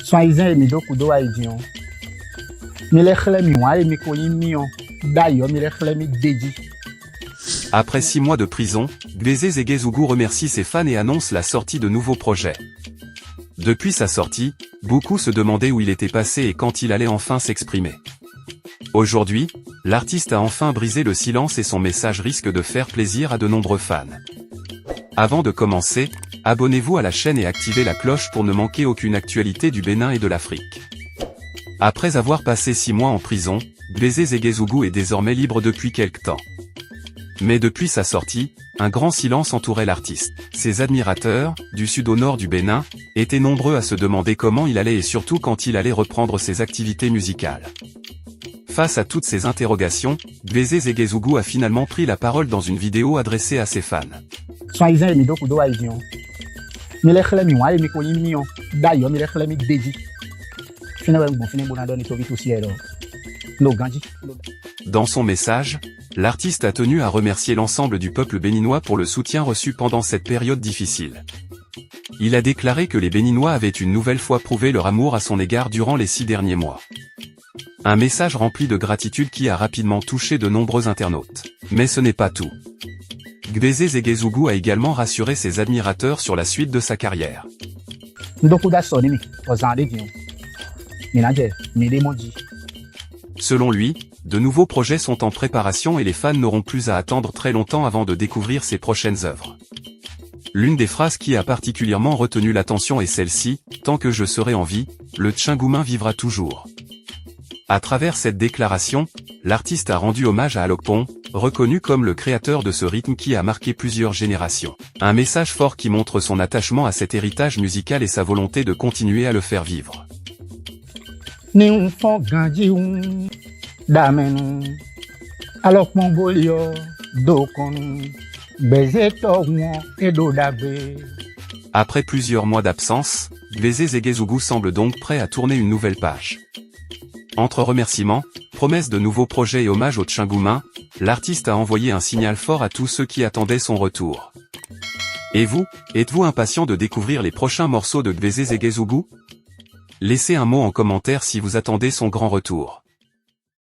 Soi-disant mi do kudo aidion. Mi le khle mi wa mi ko yimion. D'ailleurs mi le khle mi deji. Après 6 mois de prison, Gbese Zegezougou remercie ses fans et annonce la sortie de nouveaux projets. Depuis sa sortie, beaucoup se demandaient où il était passé et quand il allait enfin s'exprimer. Aujourd'hui, l'artiste a enfin brisé le silence et son message risque de faire plaisir à de nombreux fans. Avant de commencer, abonnez-vous à la chaîne et activez la cloche pour ne manquer aucune actualité du Bénin et de l'Afrique. Après avoir passé 6 mois en prison, Gbese Zegezougou est désormais libre depuis quelque temps. Mais depuis sa sortie, un grand silence entourait l'artiste. Ses admirateurs, du sud au nord du Bénin, étaient nombreux à se demander comment il allait et surtout quand il allait reprendre ses activités musicales. Face à toutes ces interrogations, Gbese Zegezougou a finalement pris la parole dans une vidéo adressée à ses fans. Soi-disant mi do kudo aidion. Mi le khle mi wa mi ko yimion. D'ailleurs mi le khle mi deji. Dans son message, l'artiste a tenu à remercier l'ensemble du peuple béninois pour le soutien reçu pendant cette période difficile. Il a déclaré que les Béninois avaient une nouvelle fois prouvé leur amour à son égard durant les 6 derniers mois. Un message rempli de gratitude qui a rapidement touché de nombreux internautes. Mais ce n'est pas tout. Gbese Zegezougou a également rassuré ses admirateurs sur la suite de sa carrière. Selon lui, de nouveaux projets sont en préparation et les fans n'auront plus à attendre très longtemps avant de découvrir ses prochaines œuvres. L'une des phrases qui a particulièrement retenu l'attention est celle-ci, « Tant que je serai en vie, le Tchingoumin vivra toujours ». À travers cette déclaration, l'artiste a rendu hommage à Alokpong, reconnu comme le créateur de ce rythme qui a marqué plusieurs générations. Un message fort qui montre son attachement à cet héritage musical et sa volonté de continuer à le faire vivre. Après plusieurs mois d'absence, Gbese Zegezougou semble donc prêt à tourner une nouvelle page. Entre remerciements, promesses de nouveaux projets et hommages au Tchingoumin, l'artiste a envoyé un signal fort à tous ceux qui attendaient son retour. Et vous, êtes-vous impatient de découvrir les prochains morceaux de Gbese Zegezougou ? Laissez un mot en commentaire si vous attendez son grand retour.